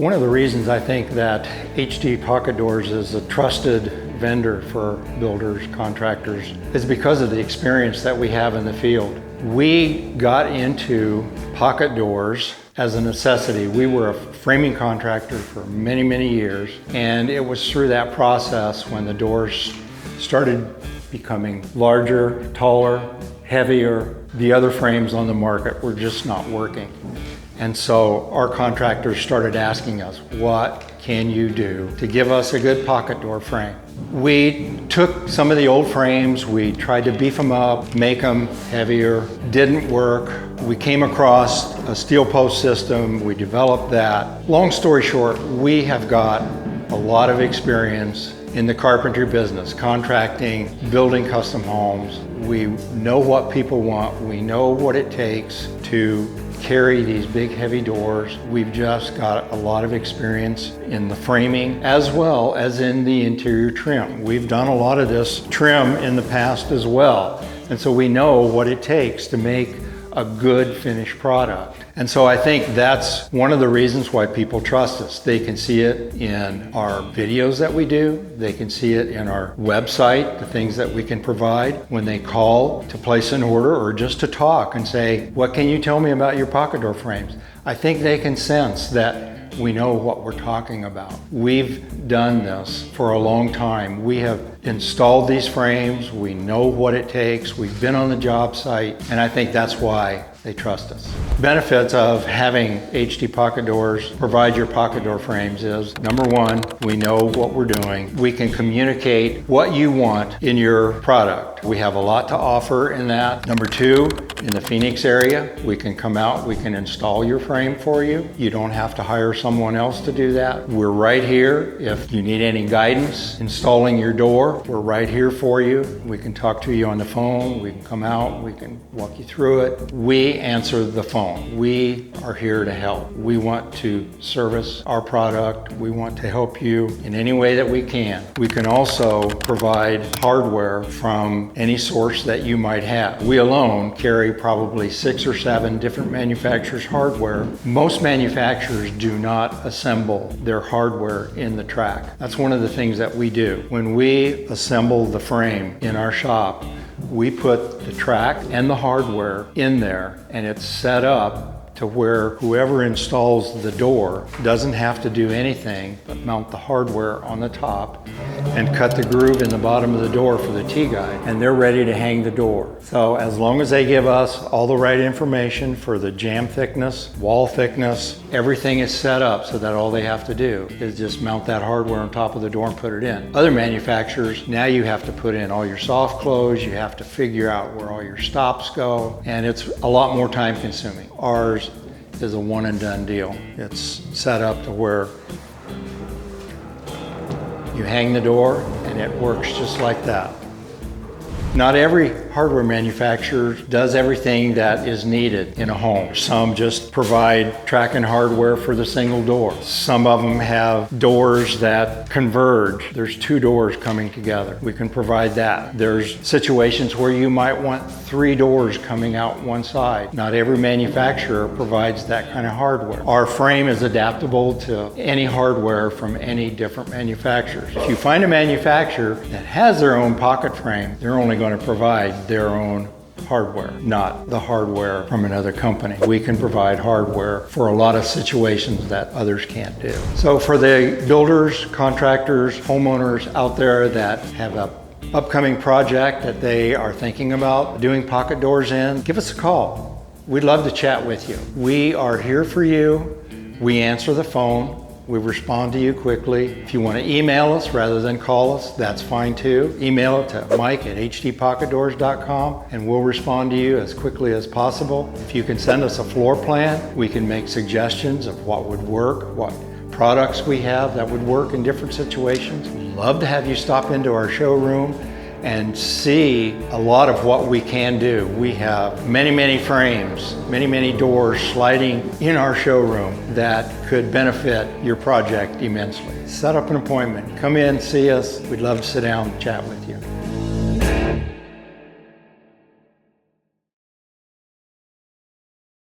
One of the reasons I think that HD Pocket Doors is a trusted vendor for builders, contractors, is because of the experience that we have in the field. We got into pocket doors as a necessity. We were a framing contractor for many, many years, and it was through that process when the doors started becoming larger, taller, heavier. The other frames on the market were just not working. And so our contractors started asking us, what can you do to give us a good pocket door frame? We took some of the old frames, we tried to beef them up, make them heavier. Didn't work. We came across a steel post system, we developed that. Long story short, we have got a lot of experience in the carpentry business, contracting, building custom homes. We know what people want, we know what it takes to carry these big heavy doors. We've just got a lot of experience in the framing as well as in the interior trim. We've done a lot of this trim in the past as well. And so we know what it takes to make a good finished product. And so I think that's one of the reasons why people trust us. They can see it in our videos that we do. They can see it in our website, the things that we can provide when they call to place an order or just to talk and say, what can you tell me about your pocket door frames? I think they can sense that we know what we're talking about. We've done this for a long time. We have installed these frames. We know what it takes. We've been on the job site, and I think that's why they trust us. Benefits of having HD Pocket Doors provide your pocket door frames is, number one, we know what we're doing. We can communicate what you want in your product. We have a lot to offer in that. Number two, in the Phoenix area, we can come out, we can install your frame for you. You don't have to hire someone else to do that. We're right here. If you need any guidance installing your door, we're right here for you. We can talk to you on the phone. We can come out, we can walk you through it. We answer the phone. We are here to help. We want to service our product. We want to help you in any way that we can. We can also provide hardware from any source that you might have. We alone carry probably 6 or 7 different manufacturers' hardware. Most manufacturers do not assemble their hardware in the track. That's one of the things that we do. When we assemble the frame in our shop, we put the track and the hardware in there, and it's set up to where whoever installs the door doesn't have to do anything but mount the hardware on the top and cut the groove in the bottom of the door for the T-guide, and they're ready to hang the door. So as long as they give us all the right information for the jamb thickness, wall thickness, everything is set up so that all they have to do is just mount that hardware on top of the door and put it in. Other manufacturers, now you have to put in all your soft close, you have to figure out where all your stops go, and it's a lot more time consuming. Ours is a one and done deal. It's set up to where you hang the door and it works just like that. Not every hardware manufacturer does everything that is needed in a home. Some just provide tracking hardware for the single door. Some of them have doors that converge. There's 2 doors coming together. We can provide that. There's situations where you might want 3 doors coming out one side. Not every manufacturer provides that kind of hardware. Our frame is adaptable to any hardware from any different manufacturers. If you find a manufacturer that has their own pocket frame, they're only going to provide their own hardware, not the hardware from another company. We can provide hardware for a lot of situations that others can't do. So for the builders, contractors, homeowners out there that have an upcoming project that they are thinking about doing pocket doors in, give us a call. We'd love to chat with you. We are here for you. We answer the phone. We respond to you quickly. If you want to email us rather than call us, that's fine too. Email it to mike@hdpocketdoors.com and we'll respond to you as quickly as possible. If you can send us a floor plan, we can make suggestions of what would work, what products we have that would work in different situations. We'd love to have you stop into our showroom and see a lot of what we can do. We have many frames, many doors sliding in our showroom that could benefit your project immensely. Set up an appointment, come in, see us. We'd love to sit down and chat with you.